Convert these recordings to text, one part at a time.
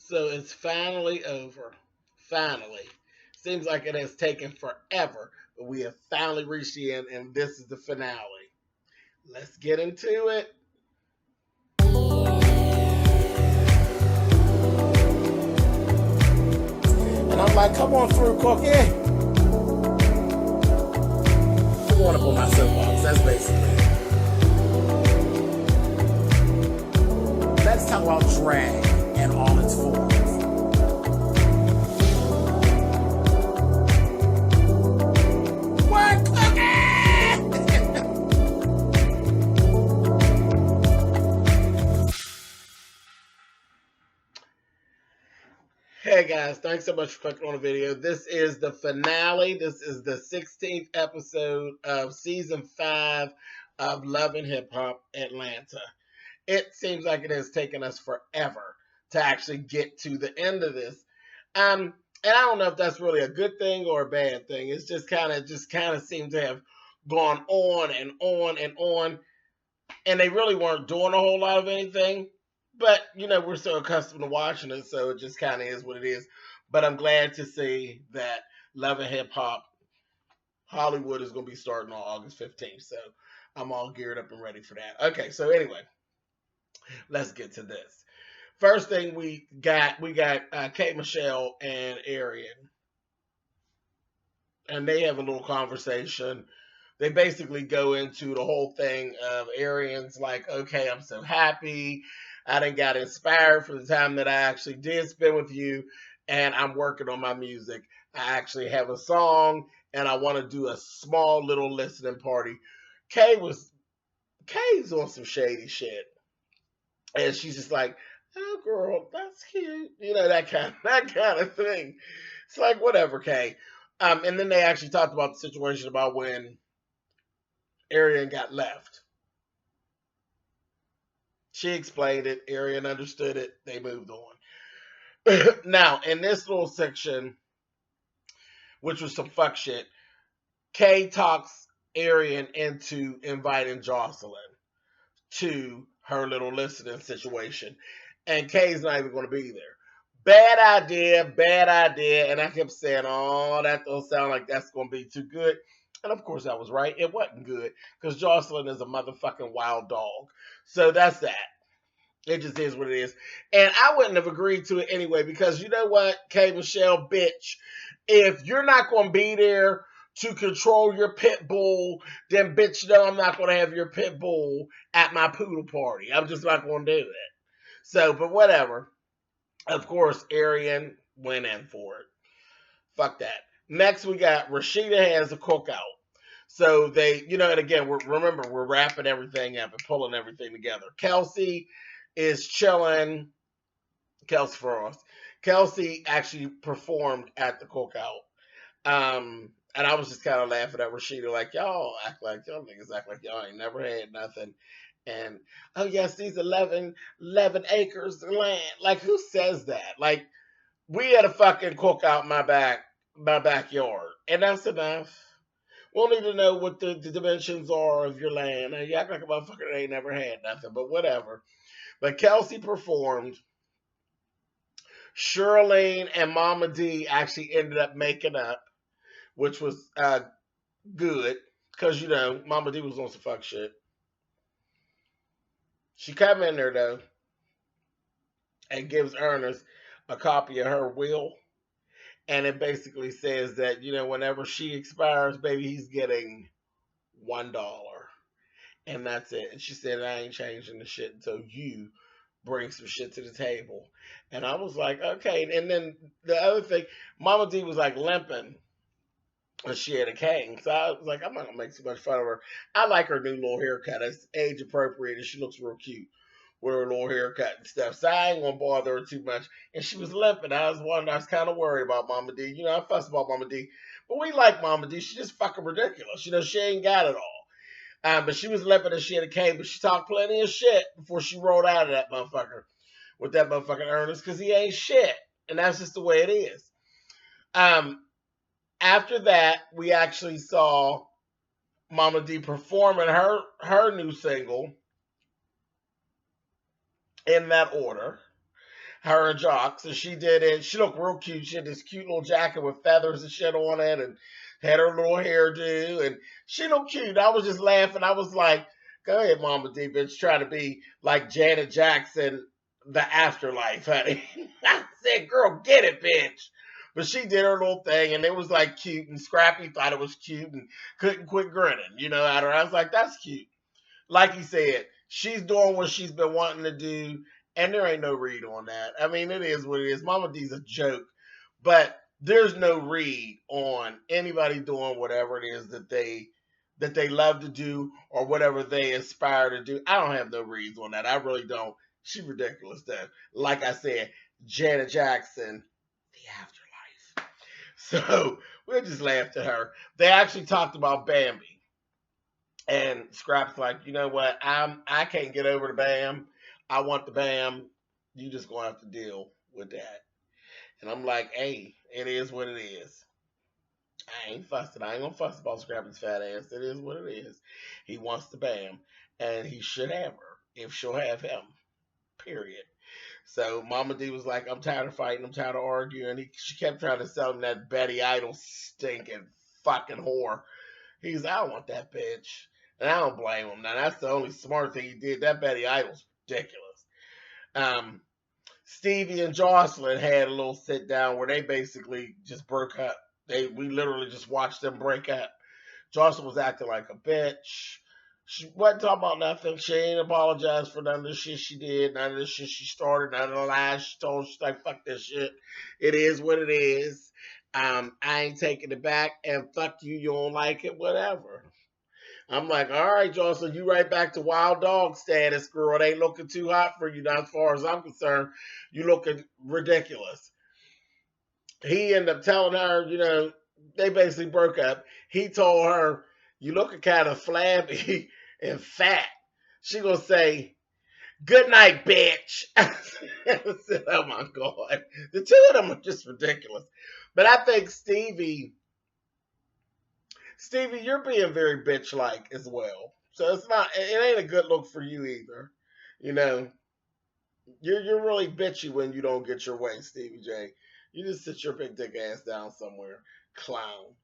So it's finally over. Finally. Seems like it has taken forever, but we have finally reached the end, and this is the finale. Let's get into it. And I'm like, come on through, Cookie. I'm going up on my soapbox. That's basically it. Let's talk about drag and all its forms. What, Hey guys, thanks so much for clicking on the video. This is the finale. This is the 16th episode of season 5 of Love and Hip Hop Atlanta. It seems like it has taken us forever to actually get to the end of this. And I don't know if that's really a good thing or a bad thing. It's just kind of seemed to have gone on and on and on, and they really weren't doing a whole lot of anything. But we're so accustomed to watching it, so it just kind of is what it is. But I'm glad to see that Love and Hip Hop Hollywood is going to be starting on August 15th. So I'm all geared up and ready for that. Okay, so anyway, let's get to this. First thing we got K Michelle and Arian, and they have a little conversation. They basically go into the whole thing of Arian's like, okay, I'm so happy. I done got inspired for the time that I actually did spend with you, and I'm working on my music. I actually have a song, and I want to do a small little listening party. Kay's on some shady shit, and she's just like, "Oh, girl, that's cute," that kind of thing. It's like whatever, Kay. And then they actually talked about the situation about when Arian got left. She explained it. Arian understood it. They moved on. Now, in this little section, which was some fuck shit, Kay talks Arian into inviting Joseline to her little listening situation. And Kay's not even going to be there. Bad idea, bad idea. And I kept saying, oh, that don't sound like that's going to be too good. And of course, I was right. It wasn't good because Joseline is a motherfucking wild dog. So that's that. It just is what it is. And I wouldn't have agreed to it anyway because you know what, K. Michelle, bitch, if you're not going to be there to control your pit bull, then bitch, no, I'm not going to have your pit bull at my poodle party. I'm just not going to do it. So, but whatever. Of course, Arian went in for it. Fuck that. Next, we got Rasheeda has a cookout. So they, and again, remember, we're wrapping everything up and pulling everything together. Kelsey is chilling. Kelsey Frost. Kelsey actually performed at the cookout. And I was just kind of laughing at Rasheeda, like, y'all niggas act like y'all ain't never had nothing. And, oh, yes, these 11 acres of land. Like, who says that? Like, we had a fucking cookout in my backyard. And that's enough. We'll need to know what the dimensions are of your land. Now, you act like a motherfucker that ain't never had nothing, but whatever. But Kelsey performed. Shirlene and Mama D actually ended up making up, which was good because Mama D was on some fuck shit. She come in there though and gives Ernest a copy of her will, and it basically says that whenever she expires, baby, he's getting $1, and that's it. And she said, I ain't changing the shit until you bring some shit to the table. And I was like, okay. And then the other thing, Mama D was like limping, and she had a cane. So I was like, I'm not gonna make too much fun of her. I like her new little haircut. It's age appropriate, and she looks real cute with her little haircut and stuff. So I ain't gonna bother her too much. And she was limping. I was kind of worried about Mama D. I fuss about Mama D, but we like Mama D. She's just fucking ridiculous. She ain't got it all. But she was limping and she had a cane, but she talked plenty of shit before she rolled out of that motherfucker with that motherfucking Ernest because he ain't shit. And that's just the way it is. After that, we actually saw Mama D performing her new single in that order. her and Jocks, and she did it. She looked real cute. She had this cute little jacket with feathers and shit on it, and had her little hairdo, and she looked cute. I was just laughing. I was like, "Go ahead, Mama D, bitch, trying to be like Janet Jackson, the afterlife, honey." I said, "Girl, get it, bitch." But she did her little thing, and it was like cute. And Scrappy thought it was cute and couldn't quit grinning, at her. I was like, "That's cute." Like he said, she's doing what she's been wanting to do, and there ain't no read on that. I mean, it is what it is. Mama D's a joke, but there's no read on anybody doing whatever it is that they love to do or whatever they aspire to do. I don't have no reads on that. I really don't. She's ridiculous though. Like I said, Janet Jackson, the afterlife. So we just laughed at her. They actually talked about Bambi. And Scrap's like, you know what? I can't get over the Bam. I want the Bam. You just gonna have to deal with that. And I'm like, hey, it is what it is. I ain't fussing. I ain't gonna fuss about Scrappy's fat ass. It is what it is. He wants the Bam, and he should have her if she'll have him. Period. So Mama D was like, I'm tired of fighting. I'm tired of arguing. She kept trying to sell him that Betty Idol stinking fucking whore. He's, I don't want that bitch. And I don't blame him. Now, that's the only smart thing he did. That Betty Idol's ridiculous. Um, Stevie and Joseline had a little sit down where they basically just broke up. We literally just watched them break up. Joseline was acting like a bitch. She wasn't talking about nothing. She ain't apologized for none of the shit she did, none of the shit she started, none of the lies she told. She's like, fuck this shit. It is what it is. I ain't taking it back, and fuck you, you don't like it, whatever. I'm like, all right, Jocelyn, you right back to wild dog status, girl. It ain't looking too hot for you now, as far as I'm concerned. You looking ridiculous. He ended up telling her, they basically broke up. He told her, you looking kind of flabby and fat. She gonna say, good night, bitch. I said, oh my God. The two of them are just ridiculous. But I think Stevie, you're being very bitch-like as well. So it ain't a good look for you either. You know, you're really bitchy when you don't get your way, Stevie J. You just sit your big dick ass down somewhere, clown.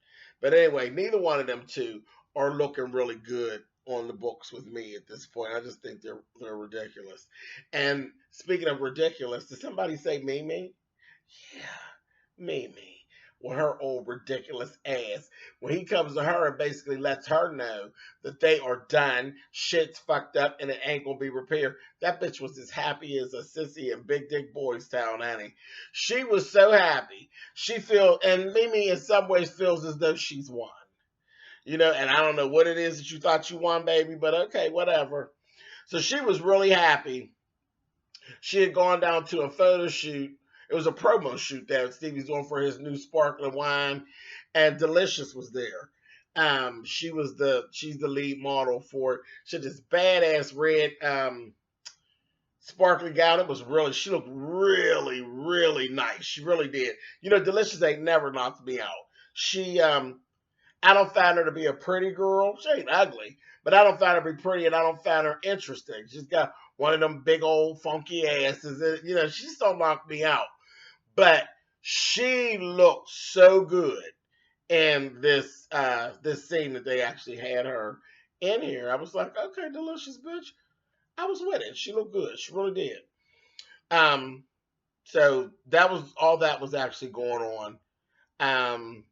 But anyway, neither one of them two are looking really good on the books with me at this point. I just think they're ridiculous. And speaking of ridiculous, did somebody say Mimi? Yeah, Mimi. With her old ridiculous ass. When he comes to her and basically lets her know that they are done, shit's fucked up, and it ain't gonna be repaired. That bitch was as happy as a sissy in Big Dick Boys Town, honey. She was so happy. And Mimi in some ways feels as though she's won. And I don't know what it is that you thought you won, baby, but okay, whatever. So she was really happy. She had gone down to a photo shoot. It was a promo shoot that Stevie's doing for his new sparkling wine, and Delicious was there. She's the lead model for it. She had this badass red sparkly gown. She looked really, really nice. She really did. Delicious ain't never knocked me out. I don't find her to be a pretty girl. She ain't ugly, but I don't find her to be pretty, and I don't find her interesting. She's got one of them big old funky asses. She just don't knock me out. But she looked so good in this scene that they actually had her in here. I was like, okay, Delicious bitch. I was with it. She looked good. She really did. So that was all that was actually going on. And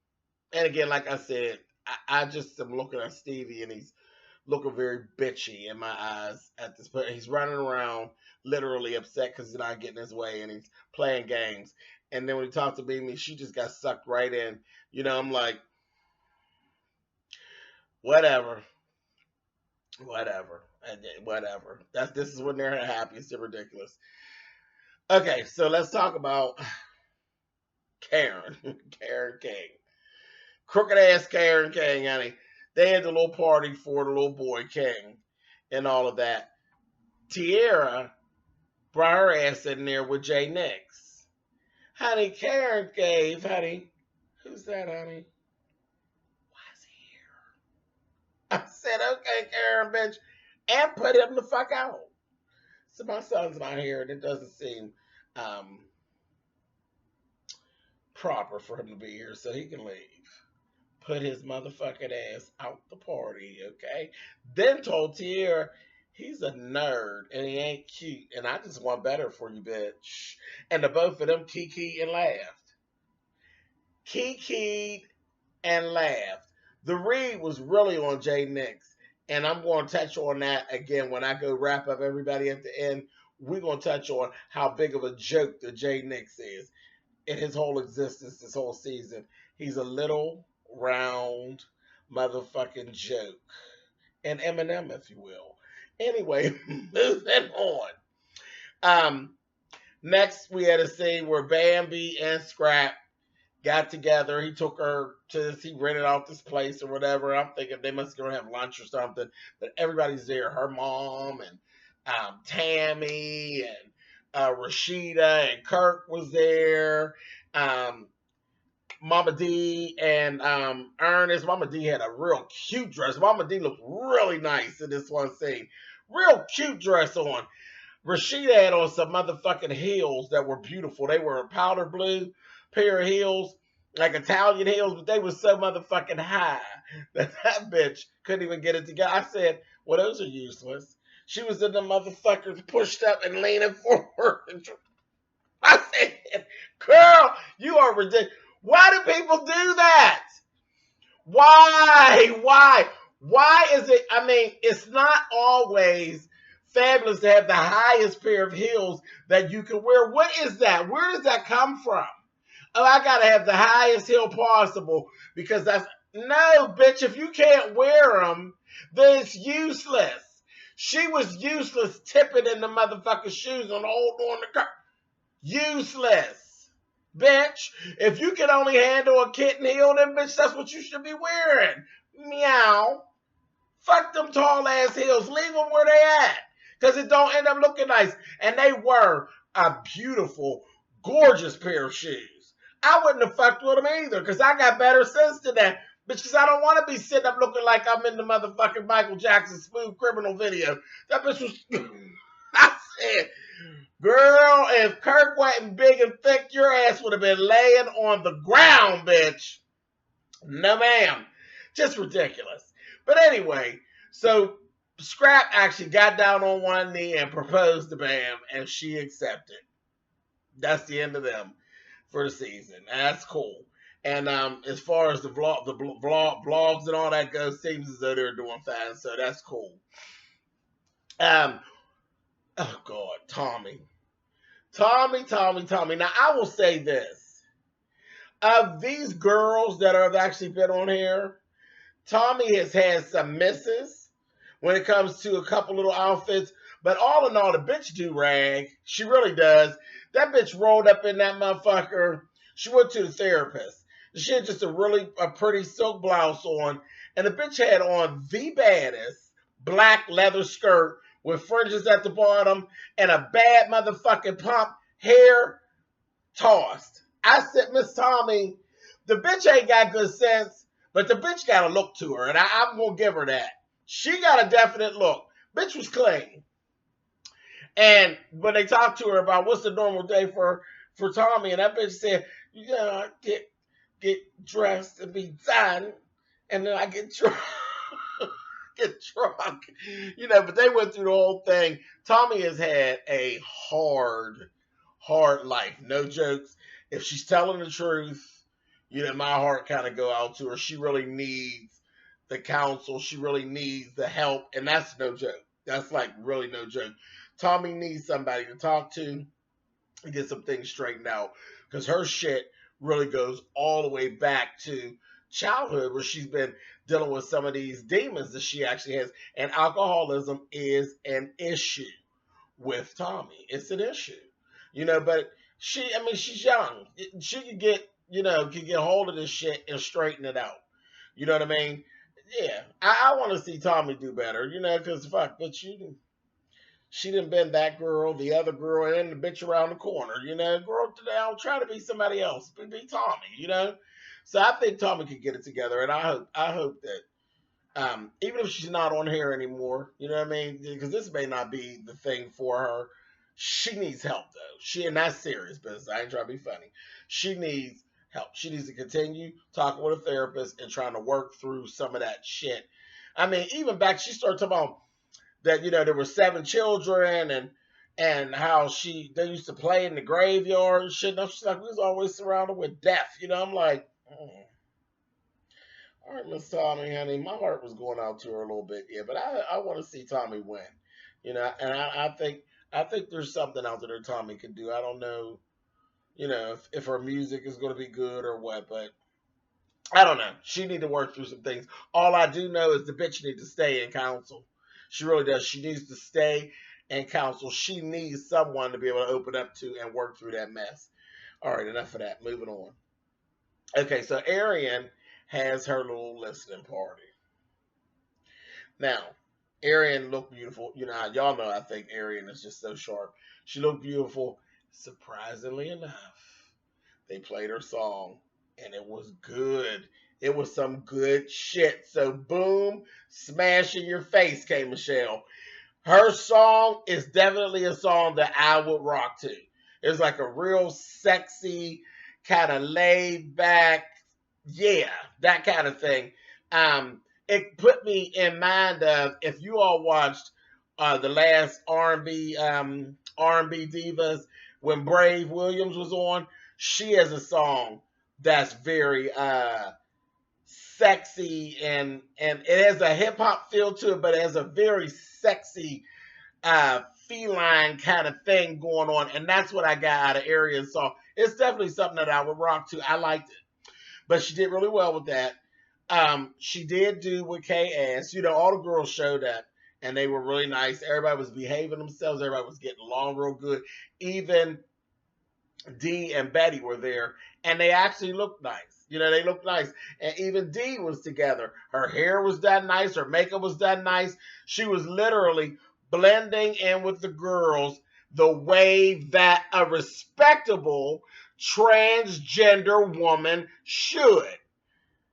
again, like I said, I just am looking at Stevie, and he's looking very bitchy in my eyes at this point. He's running around literally upset because he's not getting his way, and he's playing games. And then when he talked to Mimi, she just got sucked right in. I'm like, whatever, whatever, whatever. This is when they're happiest. They're ridiculous. Okay, so let's talk about Karen, Karen King. Crooked ass Karen King, honey. They had the little party for the little boy King and all of that. Tierra brought her ass in there with Jay Nix. Honey, Karen gave, honey. Who's that, honey? Why is he here? I said, okay, Karen, bitch. And put him the fuck out. So my son's not here, and it doesn't seem um, proper for him to be here so he can leave. Put his motherfucking ass out the party, okay? Then told Tierra he's a nerd and he ain't cute, and I just want better for you, bitch. And the both of them kiki and laughed. Kiki and laughed. The read was really on Jay Nix, and I'm going to touch on that again when I go wrap up everybody at the end. We're going to touch on how big of a joke the Jay Nix is in his whole existence this whole season. He's a little round motherfucking joke. An Eminem, if you will. Anyway, moving on. Um, Next we had a scene where Bambi and Scrap got together. He took her to this, he rented out this place or whatever. I'm thinking they must go have lunch or something. But everybody's there. Her mom and Tammy and Rasheeda and Kirk was there. Um, Mama D and Ernest. Mama D had a real cute dress. Mama D looked really nice in this one scene. Real cute dress on. Rasheeda had on some motherfucking heels that were beautiful. They were a powder blue pair of heels, like Italian heels, but they were so motherfucking high that that bitch couldn't even get it together. I said, well, those are useless. She was in the motherfuckers pushed up and leaning forward. I said, girl, you are ridiculous. Why do people do that? Why? Why is it? I mean, it's not always fabulous to have the highest pair of heels that you can wear. What is that? Where does that come from? Oh, I gotta have the highest heel possible because that's no, bitch. If you can't wear them, then it's useless. She was useless tipping in the motherfucking shoes on the car. Useless, bitch. If you can only handle a kitten heel, then bitch, that's what you should be wearing. Meow. Fuck them tall ass heels. Leave them where they at. Because it don't end up looking nice. And they were a beautiful, gorgeous pair of shoes. I wouldn't have fucked with them either because I got better sense than that. Because I don't want to be sitting up looking like I'm in the motherfucking Michael Jackson Smooth Criminal video. That bitch was... I said, girl, if Kirk wasn't big and thick, your ass would have been laying on the ground, bitch. No, ma'am. Just ridiculous. But anyway, so Scrap actually got down on one knee and proposed to Bam, and she accepted. That's the end of them for the season. And that's cool. And as far as the vlogs and all that goes, seems as though they're doing fine, so that's cool. Oh God, Tommy. Now I will say this: of these girls that have actually been on here, Tommy has had some misses when it comes to a couple little outfits, but all in all, the bitch do rag. She really does. That bitch rolled up in that motherfucker. She went to the therapist. She had just a pretty silk blouse on, and the bitch had on the baddest black leather skirt with fringes at the bottom and a bad motherfucking pump, hair tossed. I said, Miss Tommy, the bitch ain't got good sense, but the bitch got a look to her, and I'm going to give her that. She got a definite look. Bitch was clean. And when they talked to her about what's the normal day for Tommy, and that bitch said, you gotta get dressed and be done, and then I get drunk. Get drunk. But they went through the whole thing. Tommy has had a hard life. No jokes. If she's telling the truth, my heart kind of go out to her. She really needs the counsel. She really needs the help. And that's no joke. That's like really no joke. Tommy needs somebody to talk to and get some things straightened out. Because her shit really goes all the way back to childhood where she's been dealing with some of these demons that she actually has. And alcoholism is an issue with Tommy. It's an issue. But she's young. She could get hold of this shit and straighten it out. You know what I mean? Yeah. I want to see Tommy do better, because fuck, but she done been that girl, the other girl, and the bitch around the corner, girl, I'll try to be somebody else, be Tommy, So I think Tommy could get it together, and I hope that even if she's not on here anymore, you know what I mean? Because this may not be the thing for her. She needs help though. And that's serious business. I ain't trying to be funny. She needs help. She needs to continue talking with a therapist and trying to work through some of that shit. I mean, even back, she started talking about that, there were 7 children and how they used to play in the graveyard and shit. And she's like, we was always surrounded with death. I'm like, all right, Miss Tommy, honey, my heart was going out to her a little bit, yeah, but I want to see Tommy win, and I think there's something out there that Tommy can do. I don't know, if her music is going to be good or what, but I don't know. She need to work through some things. All I do know is the bitch need to stay in counsel. She really does. She needs to stay in counsel. She needs someone to be able to open up to and work through that mess. All right, enough of that. Moving on. Okay, so Arian has her little listening party. Now, Arian looked beautiful. Y'all know I think Arian is just so sharp. She looked beautiful. Surprisingly enough, they played her song and it was good. It was some good shit. So boom, smash in your face, K. Michelle. Her song is definitely a song that I would rock to. It's like a real sexy, kind of laid back, yeah, that kind of thing. It put me in mind of, if you all watched the last R&B Divas, when Brave Williams was on. She has a song that's very sexy, and it has a hip hop feel to it, but it has a very sexy feline kind of thing going on, and that's what I got out of Arian's song. It's definitely something that I would rock to. I liked it, but she did really well with that. She did do what Kay asked. All the girls showed up and they were really nice. Everybody was behaving themselves. Everybody was getting along real good. Even Dee and Betty were there, and they actually looked nice. They looked nice. And even Dee was together. Her hair was done nice. Her makeup was done nice. She was literally blending in with the girls the way that a respectable transgender woman should.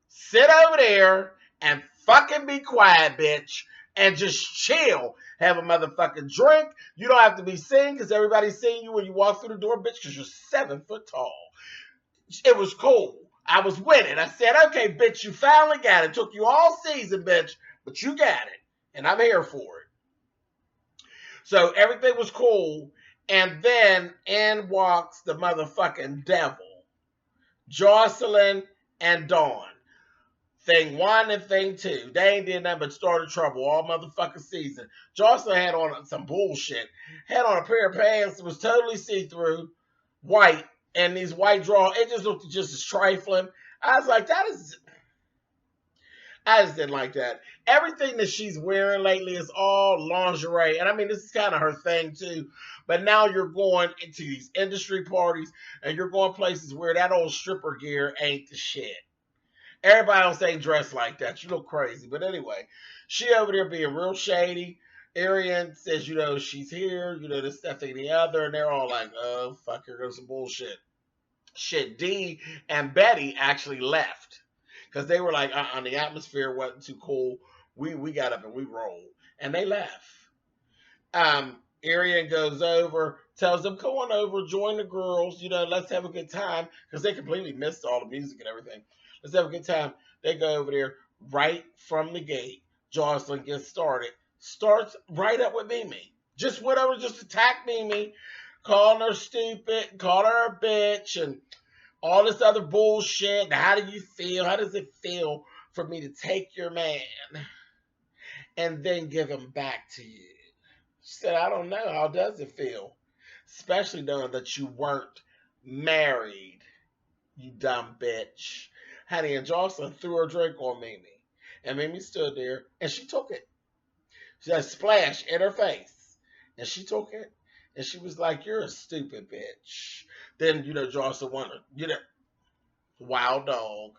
Sit over there and fucking be quiet, bitch, and just chill. Have a motherfucking drink. You don't have to be seen because everybody's seeing you when you walk through the door, bitch, because you're 7 foot tall. It was cool. I was with it. I said, okay, bitch, you finally got it. It took you all season, bitch, but you got it. And I'm here for it. So everything was cool. And then in walks the motherfucking devil, Joseline and Dawn. Thing 1 and thing 2. They ain't did nothing but started trouble all motherfucking season. Joseline had on some bullshit. Had on a pair of pants that was totally see-through, white, and these white drawers. It just looked just as trifling. I was like, I just didn't like that. Everything that she's wearing lately is all lingerie. And I mean, this is kind of her thing too. But now you're going into these industry parties and you're going places where that old stripper gear ain't the shit. Everybody else ain't dressed like that. You look crazy. But anyway, she over there being real shady. Arian says, she's here, this, that, and the other. And they're all like, oh, fuck, here goes some bullshit. Shit, Dee and Betty actually left. Because they were like, the atmosphere wasn't too cool. We got up and we rolled. And they left. Arian goes over, tells them, come on over, join the girls, let's have a good time. Because they completely missed all the music and everything. Let's have a good time. They go over there right from the gate. Joseline gets started. Starts right up with Mimi. Just whatever, just attack Mimi. Calling her stupid, calling her a bitch, and all this other bullshit. How do you feel? How does it feel for me to take your man and then give him back to you? She said, I don't know. How does it feel? Especially knowing that you weren't married, you dumb bitch. Honey, and Joseline threw her drink on Mimi. And Mimi stood there, and she took it. She had a splash in her face. And she took it, and she was like, you're a stupid bitch. Then, Joseline wanted, wild dog.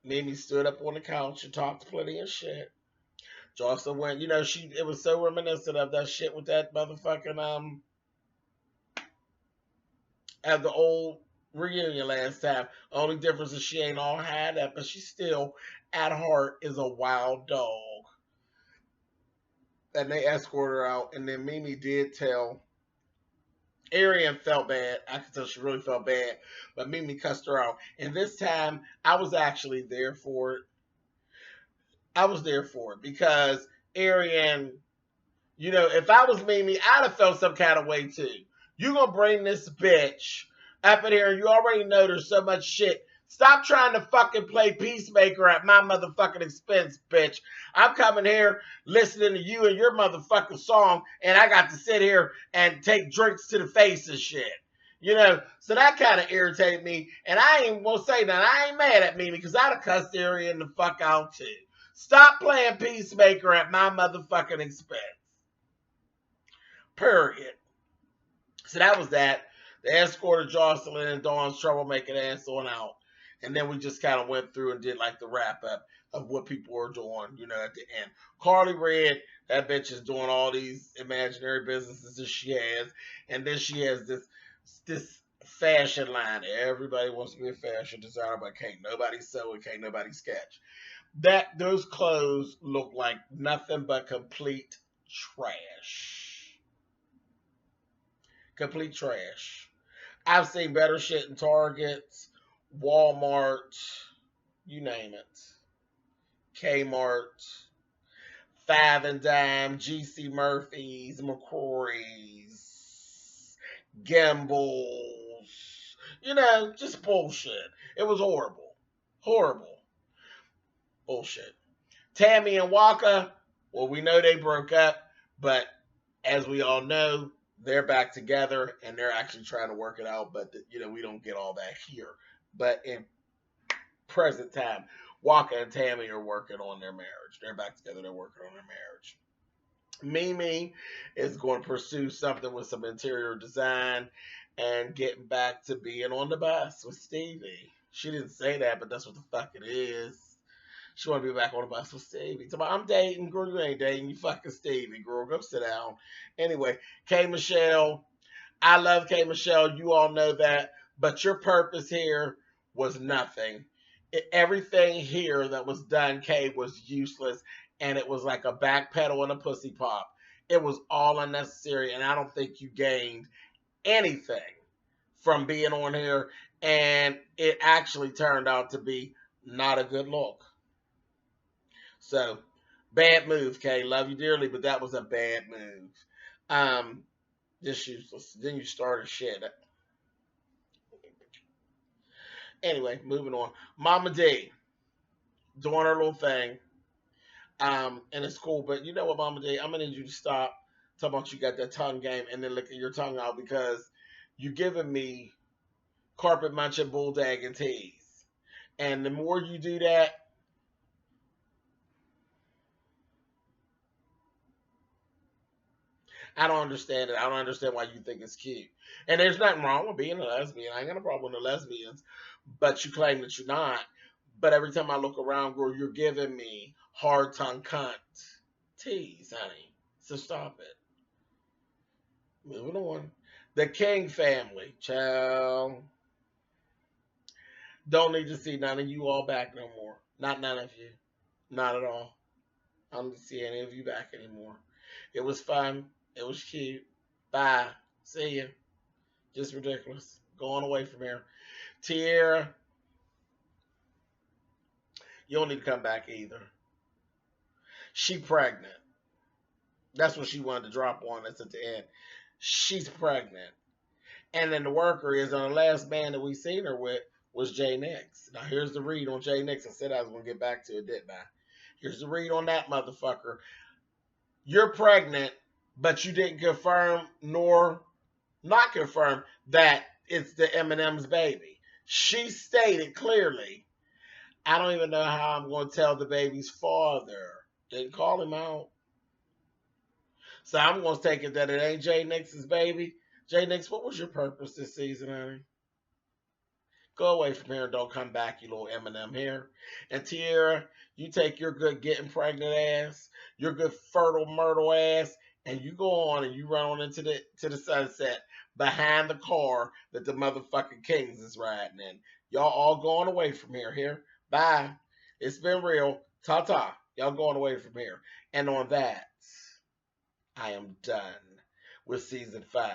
Mimi stood up on the couch and talked plenty of shit. Joseline went, it was so reminiscent of that shit with that motherfucking, of the old reunion last time. Only difference is she ain't all had up, but she still, at heart, is a wild dog. And they escorted her out, and then Mimi did tell Arian felt bad. I could tell she really felt bad, but Mimi cussed her out. And this time, I was actually there for it. I was there for it because Arian, if I was Mimi, I'd have felt some kind of way too. You gonna bring this bitch up in here and you already know there's so much shit. Stop trying to fucking play peacemaker at my motherfucking expense, bitch. I'm coming here listening to you and your motherfucking song, and I got to sit here and take drinks to the face and shit. So that kind of irritated me, and I ain't even gonna say that. I ain't mad at Mimi because I'd have cussed Arian the fuck out too. Stop playing peacemaker at my motherfucking expense. Period. So that was that. They escorted Joseline and Dawn's troublemaking ass on out. And then we just kind of went through and did like the wrap up of what people were doing, at the end. Carly Red, that bitch is doing all these imaginary businesses that she has. And then she has this fashion line. Everybody wants to be a fashion designer, but can't nobody sew it, can't nobody sketch. Those clothes look like nothing but complete trash. Complete trash. I've seen better shit in Target, Walmart, you name it. Kmart, Five and Dime, GC Murphy's, McCrory's, Gimbals. Just bullshit. It was horrible. Horrible. Bullshit. Tammy and Waka, well, we know they broke up, but as we all know, they're back together and they're actually trying to work it out, but we don't get all that here. But in present time, Waka and Tammy are working on their marriage. They're back together, they're working on their marriage. Mimi is going to pursue something with some interior design and getting back to being on the bus with Stevie. She didn't say that, but that's what the fuck it is. She want to be back on the bus with Stevie. So I'm dating, girl. You ain't dating. You fucking Stevie, girl. Go sit down. Anyway, K. Michelle. I love K. Michelle. You all know that. But your purpose here was nothing. Everything here that was done, K, was useless. And it was like a backpedal and a pussy pop. It was all unnecessary. And I don't think you gained anything from being on here. And it actually turned out to be not a good look. So, bad move, Kay. Love you dearly, but that was a bad move. Just useless. Then you started shit. Anyway, moving on. Mama D doing her little thing. And it's cool, but you know what, Mama D? I'm gonna need you to stop talking about you got that tongue game and then licking your tongue out because you giving me carpet munching bulldog and tease. And the more you do that, I don't understand it. I don't understand why you think it's cute. And there's nothing wrong with being a lesbian. I ain't got a problem with the lesbians. But you claim that you're not. But every time I look around, girl, you're giving me hard tongue cunt tease, honey. So stop it. Moving on. The King family, child. Don't need to see none of you all back no more. Not none of you. Not at all. I don't need to see any of you back anymore. It was fun. It was cute. Bye. See you. Just ridiculous. Going away from here. Tierra, you don't need to come back either. She pregnant. That's what she wanted to drop on us at the end. She's pregnant. And then the worker is on the last man that we seen her with was Jay Nix. Now here's the read on Jay Nix. I said I was going to get back to it, didn't I? Here's the read on that motherfucker. You're pregnant, but you didn't confirm nor not confirm that it's the Eminem's baby. She stated clearly, I don't even know how I'm going to tell the baby's father. Didn't call him out. So I'm going to take it that it ain't Jay Nix's baby. Jay Nix, what was your purpose this season, honey? Go away from here and don't come back, you little Eminem here. And Tierra, you take your good getting pregnant ass, your good fertile myrtle ass, and you go on and you run on into the sunset behind the car that the motherfucking Kings is riding in. Y'all all going away from here. Bye. It's been real. Ta-ta. Y'all going away from here. And on that, I am done with season 5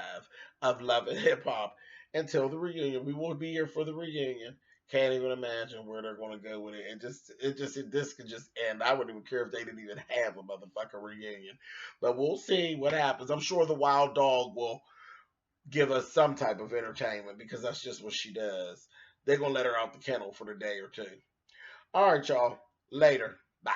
of Love and Hip Hop until the reunion. We will be here for the reunion. Can't even imagine where they're going to go with it. This could just end. I wouldn't even care if they didn't even have a motherfucking reunion. But we'll see what happens. I'm sure the wild dog will give us some type of entertainment because that's just what she does. They're going to let her out the kennel for the day or two. All right, y'all. Later. Bye.